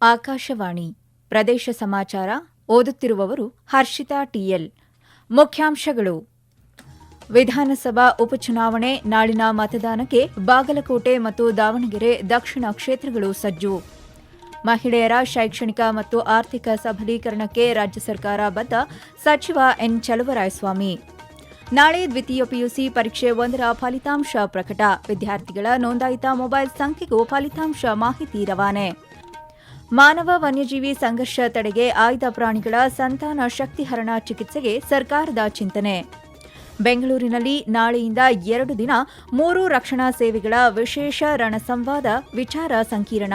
ಆಕಾಶವಾಣಿ ಪ್ರದೇಶ ಸಮಾಚಾರ ಓದುತ್ತಿರುವವರು ಹರ್ಷಿತಾ ಟಿಎಲ್. ಮುಖ್ಯಾಂಶಗಳು: ವಿಧಾನಸಭಾ ಉಪಚುನಾವಣೆ ನಾಳಿನ ಮತದಾನಕ್ಕೆ ಬಾಗಲಕೋಟೆ ಮತ್ತು ದಾವಣಗೆರೆ ದಕ್ಷಿಣ ಕ್ಷೇತ್ರಗಳು ಸಜ್ಜು. ಮಹಿಳೆಯರ ಶೈಕ್ಷಣಿಕ ಮತ್ತು ಆರ್ಥಿಕ ಸಬಲೀಕರಣಕ್ಕೆ ರಾಜ್ಯ ಸರ್ಕಾರ ಬದ್ಧ, ಸಚಿವ ಎನ್ ಚಲುವರಾಯಸ್ವಾಮಿ. ನಾಳೆ ದ್ವಿತೀಯ ಪಿಯುಸಿ ಪರೀಕ್ಷೆ 1ರ ಫಲಿತಾಂಶ ಪ್ರಕಟ. ವಿದ್ಯಾರ್ಥಿಗಳ ನೋಂದಾಯಿತ ಮೊಬೈಲ್ ಸಂಖ್ಯೆಗೂ ಫಲಿತಾಂಶ ಮಾಹಿತಿ ರವಾನೆ. ಮಾನವ ವನ್ಯಜೀವಿ ಸಂಘರ್ಷ ತಡೆಗೆ ಆಯ್ದ ಪ್ರಾಣಿಗಳ ಸಂತಾನ ಶಕ್ತಿಹರಣ ಚಿಕಿತ್ಸೆಗೆ ಸರ್ಕಾರದ ಚಿಂತನೆ. ಬೆಂಗಳೂರಿನಲ್ಲಿ ನಾಳೆಯಿಂದ 2 ದಿನ 3 ರಕ್ಷಣಾ ಸೇವೆಗಳ ವಿಶೇಷ ರಣಸಂವಾದ ವಿಚಾರ ಸಂಕಿರಣ.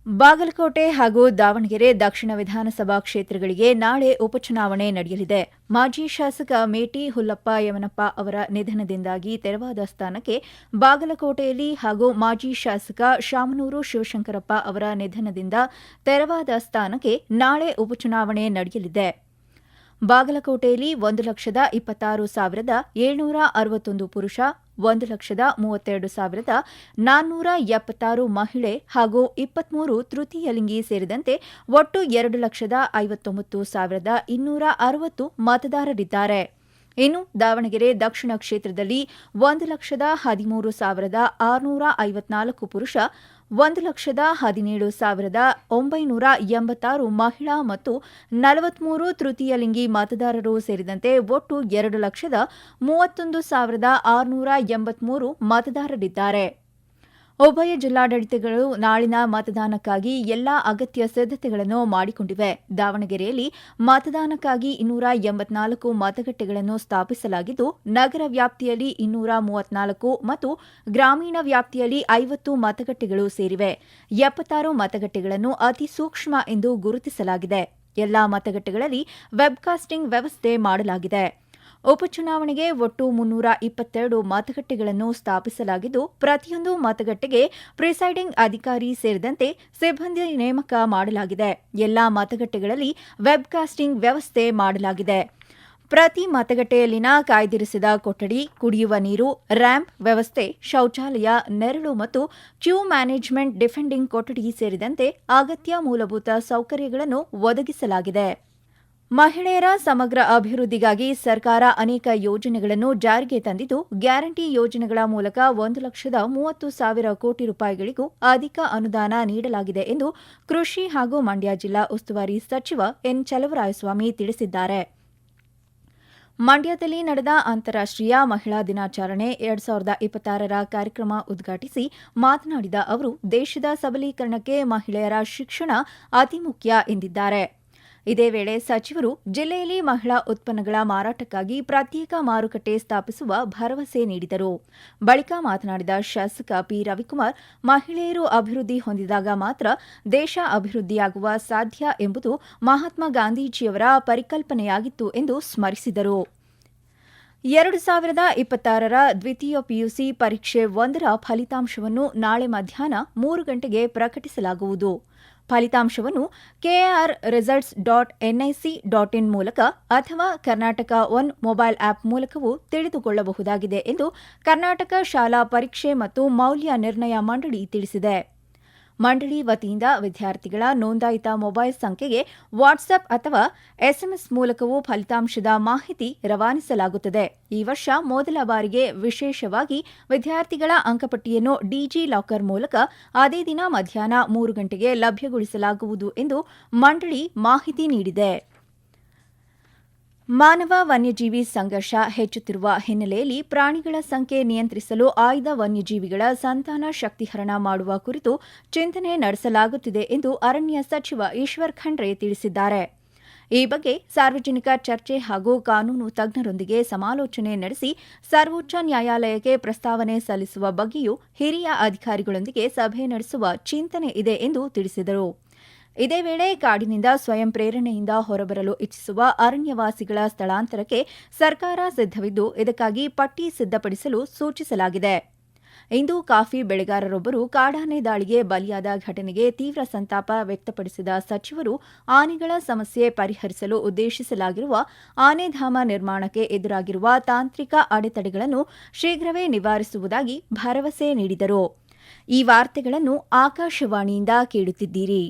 ಬಾಗಲಕೋಟೆ ಹಾಗೂ ದಾವಣಗೆರೆ ದಕ್ಷಿಣ ವಿಧಾನಸಭಾ ಕ್ಷೇತ್ರಗಳಿಗೆ ನಾಳೆ ಉಪಚುನಾವಣೆ ನಡೆಯಲಿದೆ. ಮಾಜಿ ಶಾಸಕ ಮೇಟಿ ಹುಲ್ಲಪ್ಪ ಯಮನಪ್ಪ ಅವರ ನಿಧನದಿಂದಾಗಿ ತೆರವಾದ ಸ್ಥಾನಕ್ಕೆ ಬಾಗಲಕೋಟೆಯಲ್ಲಿ ಹಾಗೂ ಮಾಜಿ ಶಾಸಕ ಶಾಮನೂರು ಶಿವಶಂಕರಪ್ಪ ಅವರ ನಿಧನದಿಂದ ತೆರವಾದ ಸ್ಥಾನಕ್ಕೆ ನಾಳೆ ಉಪಚುನಾವಣೆ ನಡೆಯಲಿದೆ. ಬಾಗಲಕೋಟೆಯಲ್ಲಿ 1,26,761 ಪುರುಷ, 1,32,476 ಮಹಿಳೆ ಹಾಗೂ 23 ತೃತೀಯ ಲಿಂಗಿ ಸೇರಿದಂತೆ ಒಟ್ಟು 2,59,260 ಮತದಾರರಿದ್ದಾರೆ. ಇನ್ನು ದಾವಣಗೆರೆ ದಕ್ಷಿಣ ಕ್ಷೇತ್ರದಲ್ಲಿ 1,13,654 ಪುರುಷ, 1,17,986 ಮಹಿಳಾ ಮತ್ತು 43 ತೃತೀಯ ಲಿಂಗಿ ಮತದಾರರು ಸೇರಿದಂತೆ ಒಟ್ಟು 2,31,683 ಮತದಾರರಿದ್ದಾರೆ. ಉಭಯ ಜಿಲ್ಲಾಡಳಿತಗಳು ನಾಳಿನ ಮತದಾನಕ್ಕಾಗಿ ಎಲ್ಲಾ ಅಗತ್ಯ ಸಿದ್ದತೆಗಳನ್ನು ಮಾಡಿಕೊಂಡಿವೆ. ದಾವಣಗೆರೆಯಲ್ಲಿ ಮತದಾನಕ್ಕಾಗಿ 284 ಮತಗಟ್ಟೆಗಳನ್ನು ಸ್ಥಾಪಿಸಲಾಗಿದ್ದು, ನಗರ ವ್ಯಾಪ್ತಿಯಲ್ಲಿ 234 ಮತ್ತು ಗ್ರಾಮೀಣ ವ್ಯಾಪ್ತಿಯಲ್ಲಿ 50 ಮತಗಟ್ಟೆಗಳು ಸೇರಿವೆ. 76 ಮತಗಟ್ಟೆಗಳನ್ನು ಅತಿ ಸೂಕ್ಷ್ಮ ಎಂದು ಗುರುತಿಸಲಾಗಿದೆ. ಎಲ್ಲಾ ಮತಗಟ್ಟೆಗಳಲ್ಲಿ ವೆಬ್ಕಾಸ್ಟಿಂಗ್ ವ್ಯವಸ್ಥೆ ಮಾಡಲಾಗಿದೆ. ಉಪಚುನಾವಣೆಗೆ ಒಟ್ಟು 322 ಮತಗಟ್ಟೆಗಳನ್ನು ಸ್ಥಾಪಿಸಲಾಗಿದ್ದು, ಪ್ರತಿಯೊಂದು ಮತಗಟ್ಟೆಗೆ ಪ್ರಿಸೈಡಿಂಗ್ ಅಧಿಕಾರಿ ಸೇರಿದಂತೆ ಸಿಬ್ಬಂದಿ ನೇಮಕ ಮಾಡಲಾಗಿದೆ. ಎಲ್ಲಾ ಮತಗಟ್ಟೆಗಳಲ್ಲಿ ವೆಬ್ಕಾಸ್ಟಿಂಗ್ ವ್ಯವಸ್ಥೆ ಮಾಡಲಾಗಿದೆ. ಪ್ರತಿ ಮತಗಟ್ಟೆಯಲ್ಲಿನ ಕಾಯ್ದಿರಿಸಿದ ಕೊಠಡಿ, ಕುಡಿಯುವ ನೀರು, ರ್ಯಾಂಪ್ ವ್ಯವಸ್ಥೆ, ಶೌಚಾಲಯ, ನೆರಳು ಮತ್ತು ಕ್ಯೂ ಮ್ಯಾನೇಜ್ಮೆಂಟ್ ಡಿಫೆಂಡಿಂಗ್ ಕೊಠಡಿ ಸೇರಿದಂತೆ ಅಗತ್ಯ ಮೂಲಭೂತ ಸೌಕರ್ಯಗಳನ್ನು ಒದಗಿಸಲಾಗಿದೆ. ಮಹಿಳೆಯರ ಸಮಗ್ರ ಅಭಿವೃದ್ಧಿಗಾಗಿ ಸರ್ಕಾರ ಅನೇಕ ಯೋಜನೆಗಳನ್ನು ಜಾರಿಗೆ ತಂದಿದ್ದು, ಗ್ಯಾರಂಟಿ ಯೋಜನೆಗಳ ಮೂಲಕ 1,30,000 ಕೋಟಿ ರೂಪಾಯಿಗಳಿಗೂ ಅಧಿಕ ಅನುದಾನ ನೀಡಲಾಗಿದೆ ಎಂದು ಕೃಷಿ ಹಾಗೂ ಮಂಡ್ಯ ಜಿಲ್ಲಾ ಉಸ್ತುವಾರಿ ಸಚಿವ ಎನ್ ಚಲುವರಾಯಸ್ವಾಮಿ ತಿಳಿಸಿದ್ದಾರೆ. ಮಂಡ್ಯದಲ್ಲಿ ನಡೆದ ಅಂತಾರಾಷ್ಟ್ರೀಯ ಮಹಿಳಾ ದಿನಾಚರಣೆ 2026ರ ಕಾರ್ಯಕ್ರಮ ಉದ್ಘಾಟಿಸಿ ಮಾತನಾಡಿದ ಅವರು, ದೇಶದ ಸಬಲೀಕರಣಕ್ಕೆ ಮಹಿಳೆಯರ ಶಿಕ್ಷಣ ಅತಿ ಮುಖ್ಯ ಎಂದಿದ್ದಾರೆ. ಇದೇ ವೇಳೆ ಸಚಿವರು ಜಿಲ್ಲೆಯಲ್ಲಿ ಮಹಿಳಾ ಉತ್ಪನ್ನಗಳ ಮಾರಾಟಕ್ಕಾಗಿ ಪ್ರತ್ಯೇಕ ಮಾರುಕಟ್ಟೆ ಸ್ಥಾಪಿಸುವ ಭರವಸೆ ನೀಡಿದರು. ಬಳಿಕ ಮಾತನಾಡಿದ ಶಾಸಕ ಪಿ ರವಿಕುಮಾರ್, ಮಹಿಳೆಯರು ಅಭಿವೃದ್ಧಿ ಹೊಂದಿದಾಗ ಮಾತ್ರ ದೇಶ ಅಭಿವೃದ್ಧಿಯಾಗುವ ಸಾಧ್ಯ ಎಂಬುದು ಮಹಾತ್ಮ ಗಾಂಧೀಜಿಯವರ ಪರಿಕಲ್ಪನೆಯಾಗಿತ್ತು ಎಂದು ಸ್ಮರಿಸಿದರು. 2026ರ ದ್ವಿತೀಯ ಪಿಯುಸಿ ಪರೀಕ್ಷೆ 1ರ ಫಲಿತಾಂಶವನ್ನು ನಾಳೆ ಮಧ್ಯಾಹ್ನ 3 ಗಂಟೆಗೆ ಪ್ರಕಟಿಸಲಾಗುವುದು. ಫಲಿತಾಂಶವನ್ನು KRResults.nic.in ಮೂಲಕ ಅಥವಾ ಕರ್ನಾಟಕ ಒನ್ ಮೊಬೈಲ್ ಆಪ್ ಮೂಲಕವೂ ತಿಳಿದುಕೊಳ್ಳಬಹುದಾಗಿದೆ ಎಂದು ಕರ್ನಾಟಕ ಶಾಲಾ ಪರೀಕ್ಷೆ ಮತ್ತು ಮೌಲ್ಯ ನಿರ್ಣಯ ಮಂಡಳಿ ತಿಳಿಸಿದೆ. ಮಂಡಳಿ ವತಿಯಿಂದ ವಿದ್ಯಾರ್ಥಿಗಳ ನೋಂದಾಯಿತ ಮೊಬೈಲ್ ಸಂಖ್ಯೆಗೆ ವಾಟ್ಸ್ಆಪ್ ಅಥವಾ ಎಸ್ಎಂಎಸ್ ಮೂಲಕವೂ ಫಲಿತಾಂಶದ ಮಾಹಿತಿ ರವಾನಿಸಲಾಗುತ್ತದೆ. ಈ ವರ್ಷ ಮೊದಲ ಬಾರಿಗೆ ವಿಶೇಷವಾಗಿ ವಿದ್ಯಾರ್ಥಿಗಳ ಅಂಕಪಟ್ಟಿಯನ್ನು ಡಿಜಿ ಲಾಕರ್ ಮೂಲಕ ಅದೇ ದಿನ ಮಧ್ಯಾಹ್ನ 3 ಗಂಟೆಗೆ ಲಭ್ಯಗೊಳಿಸಲಾಗುವುದು ಎಂದು ಮಂಡಳಿ ಮಾಹಿತಿ ನೀಡಿದೆ. ಮಾನವ ವನ್ಯಜೀವಿ ಸಂಘರ್ಷ ಹೆಚ್ಚುತ್ತಿರುವ ಹಿನ್ನೆಲೆಯಲ್ಲಿ ಪ್ರಾಣಿಗಳ ಸಂಖ್ಯೆ ನಿಯಂತ್ರಿಸಲು ಆಯ್ದ ವನ್ಯಜೀವಿಗಳ ಸಂತಾನ ಶಕ್ತಿಹರಣ ಮಾಡುವ ಕುರಿತು ಚಿಂತನೆ ನಡೆಸಲಾಗುತ್ತಿದೆ ಎಂದು ಅರಣ್ಯ ಸಚಿವ ಈಶ್ವರ್ ಖಂಡ್ರೆ ತಿಳಿಸಿದ್ದಾರೆ. ಈ ಬಗ್ಗೆ ಸಾರ್ವಜನಿಕ ಚರ್ಚೆ ಹಾಗೂ ಕಾನೂನು ತಜ್ಞರೊಂದಿಗೆ ಸಮಾಲೋಚನೆ ನಡೆಸಿ ಸರ್ವೋಚ್ಚ ನ್ಯಾಯಾಲಯಕ್ಕೆ ಪ್ರಸ್ತಾವನೆ ಸಲ್ಲಿಸುವ ಬಗ್ಗೆಯೂ ಹಿರಿಯ ಅಧಿಕಾರಿಗಳೊಂದಿಗೆ ಸಭೆ ನಡೆಸುವ ಚಿಂತನೆ ಇದೆ ಎಂದು ತಿಳಿಸಿದರು. ಇದೇ ವೇಳೆ ಕಾಡಿನಿಂದ ಸ್ವಯಂ ಪ್ರೇರಣೆಯಿಂದ ಹೊರಬರಲು ಇಚ್ಛಿಸುವ ಅರಣ್ಯವಾಸಿಗಳ ಸ್ಥಳಾಂತರಕ್ಕೆ ಸರ್ಕಾರ ಸಿದ್ಧವಿದ್ದು, ಇದಕ್ಕಾಗಿ ಪಟ್ಟಿ ಸಿದ್ಧಪಡಿಸಲು ಸೂಚಿಸಲಾಗಿದೆ. ಇಂದು ಕಾಫಿ ಬೆಳೆಗಾರರೊಬ್ಬರು ಕಾಡಾನೆ ದಾಳಿಗೆ ಬಲಿಯಾದ ಘಟನೆಗೆ ತೀವ್ರ ಸಂತಾಪ ವ್ಯಕ್ತಪಡಿಸಿದ ಸಚಿವರು, ಆನೆಗಳ ಸಮಸ್ಯೆ ಪರಿಹರಿಸಲು ಉದ್ದೇಶಿಸಲಾಗಿರುವ ಆನೆಧಾಮ ನಿರ್ಮಾಣಕ್ಕೆ ಎದುರಾಗಿರುವ ತಾಂತ್ರಿಕ ಅಡೆತಡೆಗಳನ್ನು ಶೀಘ್ರವೇ ನಿವಾರಿಸುವುದಾಗಿ ಭರವಸೆ ನೀಡಿದರು. ಈ ವಾರ್ತೆಗಳನ್ನು ಆಕಾಶವಾಣಿಯಿಂದ ಕೇಳುತ್ತಿದ್ದೀರಿ.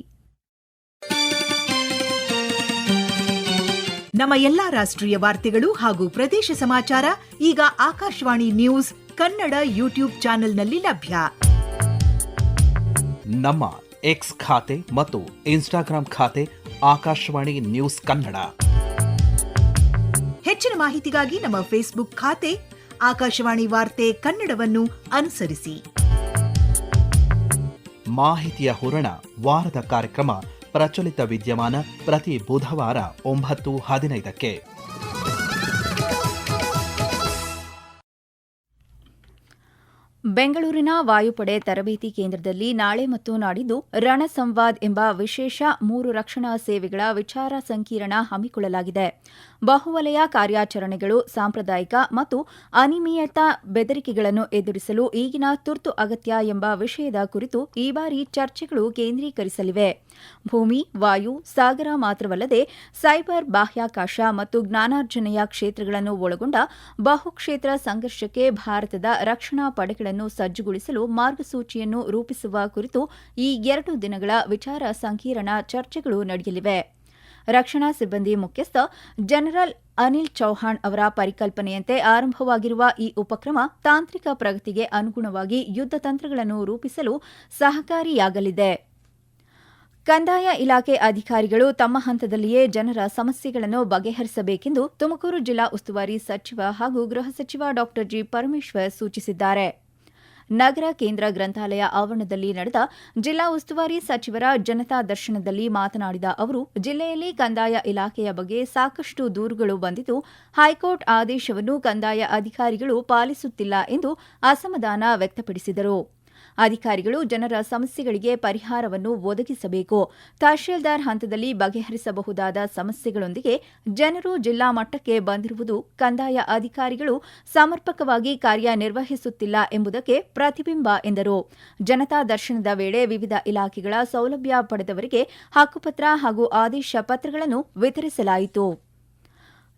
ನಮ್ಮ ಎಲ್ಲಾ ರಾಷ್ಟ್ರೀಯ ವಾರ್ತೆಗಳು ಹಾಗೂ ಪ್ರದೇಶ ಸಮಾಚಾರ ಈಗ ಆಕಾಶವಾಣಿ ನ್ಯೂಸ್ ಕನ್ನಡ ಯೂಟ್ಯೂಬ್ ಚಾನೆಲ್ನಲ್ಲಿ ಲಭ್ಯ. ನಮ್ಮ ಎಕ್ಸ್ ಖಾತೆ ಮತ್ತು ಇನ್ಸ್ಟಾಗ್ರಾಂ ಖಾತೆ ಆಕಾಶವಾಣಿ ನ್ಯೂಸ್ ಕನ್ನಡ. ಹೆಚ್ಚಿನ ಮಾಹಿತಿಗಾಗಿ ನಮ್ಮ ಫೇಸ್ಬುಕ್ ಖಾತೆ ಆಕಾಶವಾಣಿ ವಾರ್ತೆ ಕನ್ನಡವನ್ನು ಅನುಸರಿಸಿ. ಮಾಹಿತಿಯ ಹೂರಣ ವಾರದ ಕಾರ್ಯಕ್ರಮ ಪ್ರಚಲಿತ ವಿದ್ಯಮಾನ ಪ್ರತಿ ಬುಧವಾರ 9:15. ಬೆಂಗಳೂರಿನ ವಾಯುಪಡೆ ತರಬೇತಿ ಕೇಂದ್ರದಲ್ಲಿ ನಾಳೆ ಮತ್ತು ನಾಡಿದ್ದು ರಣ ಸಂವಾದ್ ಎಂಬ ವಿಶೇಷ 3 ರಕ್ಷಣಾ ಸೇವೆಗಳ ವಿಚಾರ ಸಂಕಿರಣ ಹಮ್ಮಿಕೊಳ್ಳಲಾಗಿದೆ. ಬಹುವಲಯ ಕಾರ್ಯಾಚರಣೆಗಳು, ಸಾಂಪ್ರದಾಯಿಕ ಮತ್ತು ಅನಿಯಮಿತ ಬೆದರಿಕೆಗಳನ್ನು ಎದುರಿಸಲು ಈಗಿನ ತುರ್ತು ಅಗತ್ಯ ಎಂಬ ವಿಷಯದ ಕುರಿತು ಈ ಬಾರಿ ಚರ್ಚೆಗಳು ಕೇಂದ್ರೀಕರಿಸಲಿವೆ. ಭೂಮಿ, ವಾಯು, ಸಾಗರ ಮಾತ್ರವಲ್ಲದೆ ಸೈಬರ್, ಬಾಹ್ಯಾಕಾಶ ಮತ್ತು ಜ್ಞಾನಾರ್ಜನೆಯ ಕ್ಷೇತ್ರಗಳನ್ನು ಒಳಗೊಂಡ ಬಹುಕ್ಷೇತ್ರ ಸಂಘರ್ಷಕ್ಕೆ ಭಾರತದ ರಕ್ಷಣಾ ಪಡೆಗಳನ್ನು ಸಜ್ಜುಗೊಳಿಸಲು ಮಾರ್ಗಸೂಚಿಯನ್ನು ರೂಪಿಸುವ ಕುರಿತು ಈ 2 ದಿನಗಳ ವಿಚಾರ ಸಂಕಿರಣ ಚರ್ಚೆಗಳು ನಡೆಯಲಿವೆ. ರಕ್ಷಣಾ ಸಿಬ್ಬಂದಿ ಮುಖ್ಯಸ್ಥ ಜನರಲ್ ಅನಿಲ್ ಚೌಹಾಣ್ ಅವರ ಪರಿಕಲ್ಪನೆಯಂತೆ ಆರಂಭವಾಗಿರುವ ಈ ಉಪಕ್ರಮ ತಾಂತ್ರಿಕ ಪ್ರಗತಿಗೆ ಅನುಗುಣವಾಗಿ ಯುದ್ಧ ತಂತ್ರಗಳನ್ನು ರೂಪಿಸಲು ಸಹಕಾರಿಯಾಗಲಿದೆ. ಕಂದಾಯ ಇಲಾಖೆ ಅಧಿಕಾರಿಗಳು ತಮ್ಮ ಹಂತದಲ್ಲಿಯೇ ಜನರ ಸಮಸ್ಯೆಗಳನ್ನು ಬಗೆಹರಿಸಬೇಕೆಂದು ತುಮಕೂರು ಜಿಲ್ಲಾ ಉಸ್ತುವಾರಿ ಸಚಿವ ಹಾಗೂ ಗೃಹ ಸಚಿವ ಡಾ ಜಿ. ಪರಮೇಶ್ವರ್ ಸೂಚಿಸಿದ್ದಾರೆ. ನಗರ ಕೇಂದ್ರ ಗ್ರಂಥಾಲಯ ಆವರಣದಲ್ಲಿ ನಡೆದ ಜಿಲ್ಲಾ ಉಸ್ತುವಾರಿ ಸಚಿವರ ಜನತಾ ದರ್ಶನದಲ್ಲಿ ಮಾತನಾಡಿದ ಅವರು, ಜಿಲ್ಲೆಯಲ್ಲಿ ಕಂದಾಯ ಇಲಾಖೆಯ ಬಗ್ಗೆ ಸಾಕಷ್ಟು ದೂರುಗಳು ಬಂದಿದ್ದು, ಹೈಕೋರ್ಟ್ ಆದೇಶವನ್ನು ಕಂದಾಯ ಅಧಿಕಾರಿಗಳು ಪಾಲಿಸುತ್ತಿಲ್ಲ ಎಂದು ಅಸಮಾಧಾನ ವ್ಯಕ್ತಪಡಿಸಿದರು. ಅಧಿಕಾರಿಗಳು ಜನರ ಸಮಸ್ಯೆಗಳಿಗೆ ಪರಿಹಾರವನ್ನು ಒದಗಿಸಬೇಕು. ತಹಶೀಲ್ದಾರ್ ಹಂತದಲ್ಲಿ ಬಗೆಹರಿಸಬಹುದಾದ ಸಮಸ್ಯೆಗಳೊಂದಿಗೆ ಜನರು ಜಿಲ್ಲಾ ಮಟ್ಟಕ್ಕೆ ಬಂದಿರುವುದು ಕಂದಾಯ ಅಧಿಕಾರಿಗಳು ಸಮರ್ಪಕವಾಗಿ ಕಾರ್ಯನಿರ್ವಹಿಸುತ್ತಿಲ್ಲ ಎಂಬುದಕ್ಕೆ ಪ್ರತಿಬಿಂಬ ಎಂದರು. ಜನತಾ ದರ್ಶನದ ವೇಳೆ ವಿವಿಧ ಇಲಾಖೆಗಳ ಸೌಲಭ್ಯ ಪಡೆದವರಿಗೆ ಹಕ್ಕುಪತ್ರ ಹಾಗೂ ಆದೇಶ ಪತ್ರಗಳನ್ನು ವಿತರಿಸಲಾಯಿತು.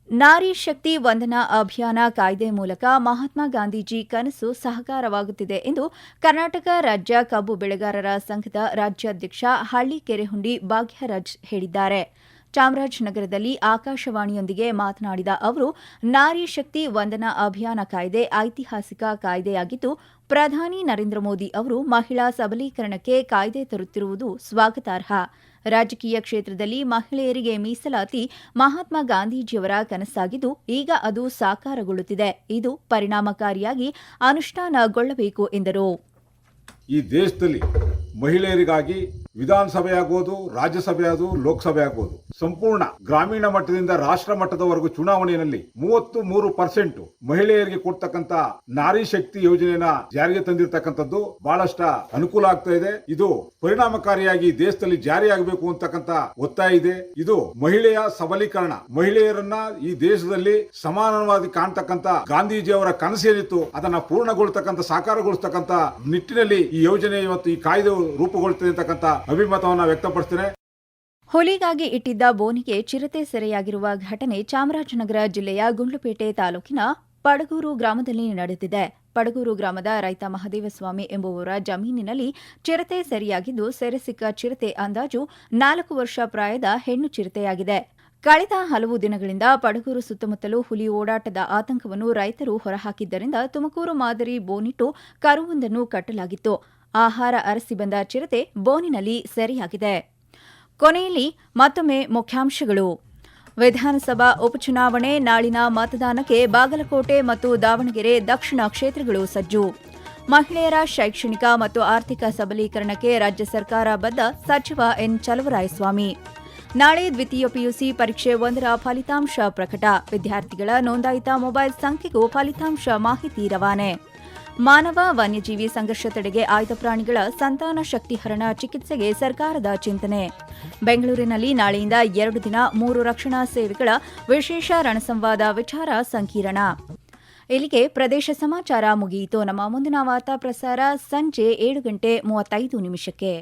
ನಾರಿ ಶಕ್ತಿ ವಂದನಾ ಅಭಿಯಾನ ಕಾಯ್ದೆ ಮೂಲಕ ಮಹಾತ್ಮ ಗಾಂಧೀಜಿ ಕನಸು ಸಾಕಾರವಾಗುತ್ತಿದೆ ಎಂದು ಕರ್ನಾಟಕ ರಾಜ್ಯ ಕಬ್ಬು ಬೆಳೆಗಾರರ ಸಂಘದ ರಾಜ್ಯಾಧ್ಯಕ್ಷ ಹಳ್ಳಿಕೆರೆಹುಂಡಿ ಭಾಗ್ಯರಾಜ್ ಹೇಳಿದ್ದಾರೆ. ಚಾಮರಾಜನಗರದಲ್ಲಿ ಆಕಾಶವಾಣಿಯೊಂದಿಗೆ ಮಾತನಾಡಿದ ಅವರು, ನಾರಿ ಶಕ್ತಿ ವಂದನಾ ಅಭಿಯಾನ ಕಾಯ್ದೆ ಐತಿಹಾಸಿಕ ಕಾಯ್ದೆಯಾಗಿದ್ದು, ಪ್ರಧಾನಿ ನರೇಂದ್ರ ಮೋದಿ ಅವರು ಮಹಿಳಾ ಸಬಲೀಕರಣಕ್ಕೆ ಕಾಯ್ದೆ ತರುತ್ತಿರುವುದು ಸ್ವಾಗತಾರ್ಹ. ರಾಜಕೀಯ ಕ್ಷೇತ್ರದಲ್ಲಿ ಮಹಿಳೆಯರಿಗೆ ಮೀಸಲಾತಿ ಮಹಾತ್ಮ ಗಾಂಧೀಜಿಯವರ ಕನಸಾಗಿದ್ದು, ಈಗ ಅದು ಸಾಕಾರಗೊಳ್ಳುತ್ತಿದೆ. ಇದು ಪರಿಣಾಮಕಾರಿಯಾಗಿ ಅನುಷ್ಠಾನಗೊಳ್ಳಬೇಕು ಎಂದರು. ಈ ದೇಶದಲ್ಲಿ ಮಹಿಳೆಯರಿಗಾಗಿ ವಿಧಾನಸಭೆ ಆಗ್ಬೋದು, ರಾಜ್ಯಸಭೆ ಆಗ್ಬೋದು, ಲೋಕಸಭೆ ಆಗ್ಬೋದು, ಸಂಪೂರ್ಣ ಗ್ರಾಮೀಣ ಮಟ್ಟದಿಂದ ರಾಷ್ಟ್ರ ಮಟ್ಟದವರೆಗೂ ಚುನಾವಣೆಯಲ್ಲಿ 33% ಮಹಿಳೆಯರಿಗೆ ಕೊಡ್ತಕ್ಕಂತ ನಾರಿ ಶಕ್ತಿ ಯೋಜನೆಯನ್ನ ಜಾರಿಗೆ ತಂದಿರತಕ್ಕಂಥದ್ದು ಬಹಳಷ್ಟ ಅನುಕೂಲ ಆಗ್ತಾ ಇದೆ. ಇದು ಪರಿಣಾಮಕಾರಿಯಾಗಿ ದೇಶದಲ್ಲಿ ಜಾರಿಯಾಗಬೇಕು ಅಂತಕ್ಕಂಥ ಒತ್ತಾಯ ಇದೆ. ಇದು ಮಹಿಳೆಯ ಸಬಲೀಕರಣ, ಮಹಿಳೆಯರನ್ನ ಈ ದೇಶದಲ್ಲಿ ಸಮಾನವಾಗಿ ಕಾಣ್ತಕ್ಕಂಥ ಗಾಂಧೀಜಿಯವರ ಕನಸೇನಿತ್ತು ಅದನ್ನ ಪೂರ್ಣಗೊಳ್ತಕ್ಕಂಥ, ಸಾಕಾರಗೊಳಿಸ್ತಕ್ಕಂಥ ನಿಟ್ಟಿನಲ್ಲಿ ಈ ಯೋಜನೆ ಇವತ್ತು ಈ ಕಾಯ್ದೆ ರೂಪುಗೊಳ್ಳುತ್ತದೆ ಅಂತಕ್ಕಂಥ ಅಭಿಮತವನ್ನು ವ್ಯಕ್ತಪಡಿಸುತ್ತೇನೆ. ಹುಲಿಗಾಗಿ ಇಟ್ಟಿದ್ದ ಬೋನಿಗೆ ಚಿರತೆ ಸೆರೆಯಾಗಿರುವ ಘಟನೆ ಚಾಮರಾಜನಗರ ಜಿಲ್ಲೆಯ ಗುಂಡ್ಲುಪೇಟೆ ತಾಲೂಕಿನ ಪಡಗೂರು ಗ್ರಾಮದಲ್ಲಿ ನಡೆದಿದೆ. ಪಡಗೂರು ಗ್ರಾಮದ ರೈತ ಮಹದೇವಸ್ವಾಮಿ ಎಂಬುವರ ಜಮೀನಿನಲ್ಲಿ ಚಿರತೆ ಸೆರೆಯಾಗಿದ್ದು, ಸೆರೆ ಸಿಕ್ಕ ಚಿರತೆ ಅಂದಾಜು 4 ವರ್ಷ ಪ್ರಾಯದ ಹೆಣ್ಣು ಚಿರತೆಯಾಗಿದೆ. ಕಳೆದ ಹಲವು ದಿನಗಳಿಂದ ಪಡಗೂರು ಸುತ್ತಮುತ್ತಲೂ ಹುಲಿ ಓಡಾಟದ ಆತಂಕವನ್ನು ರೈತರು ಹೊರಹಾಕಿದ್ದರಿಂದ ತುಮಕೂರು ಮಾದರಿ ಬೋನಿಟ್ಟು ಕರುವೊಂದನ್ನು ಕಟ್ಟಲಾಗಿತ್ತು. ಆಹಾರ ಅರಸಿ ಬಂದ ಚಿರತೆ ಬೋನಿನಲ್ಲಿ ಸೆರೆಯಾಗಿದೆ. ಕೊನೆಯಲ್ಲಿ ಮತ್ತೊಮ್ಮೆ ಮುಖ್ಯಾಂಶಗಳು. ವಿಧಾನಸಭಾ ಉಪಚುನಾವಣೆ ನಾಳಿನ ಮತದಾನಕ್ಕೆ ಬಾಗಲಕೋಟೆ ಮತ್ತು ದಾವಣಗೆರೆ ದಕ್ಷಿಣ ಕ್ಷೇತ್ರಗಳು ಸಜ್ಜು. ಮಹಿಳೆಯರ ಶೈಕ್ಷಣಿಕ ಮತ್ತು ಆರ್ಥಿಕ ಸಬಲೀಕರಣಕ್ಕೆ ರಾಜ್ಯ ಸರ್ಕಾರ ಬದ್ಧ, ಸಚಿವ ಎನ್ ಚಲುವರಾಯಸ್ವಾಮಿ. ನಾಳೆ ದ್ವಿತೀಯ ಪಿಯುಸಿ ಪರೀಕ್ಷೆ 1ರ ಫಲಿತಾಂಶ ಪ್ರಕಟ. ವಿದ್ಯಾರ್ಥಿಗಳ ನೋಂದಾಯಿತ ಮೊಬೈಲ್ ಸಂಖ್ಯೆಗೂ ಫಲಿತಾಂಶ ಮಾಹಿತಿ ರವಾನೆ. ಮಾನವ ವನ್ಯಜೀವಿ ಸಂಘರ್ಷ ತಡೆಗೆ ಆಯ್ದ ಪ್ರಾಣಿಗಳ ಸಂತಾನ ಶಕ್ತಿಹರಣ ಚಿಕಿತ್ಸೆಗೆ ಸರ್ಕಾರದ ಚಿಂತನೆ. ಬೆಂಗಳೂರಿನಲ್ಲಿ ನಾಳೆಯಿಂದ 2 ದಿನ 3 ರಕ್ಷಣಾ ಸೇವೆಗಳ ವಿಶೇಷ ರಣಸಂವಾದ ವಿಚಾರ ಸಂಕಿರಣ. ಇಲ್ಲಿಗೆ ಪ್ರದೇಶ ಸಮಾಚಾರ ಮುಗಿಯಿತು. ನಮ್ಮ ಮುಂದಿನ ವಾರ್ತಾ ಪ್ರಸಾರ ಸಂಜೆ 7:35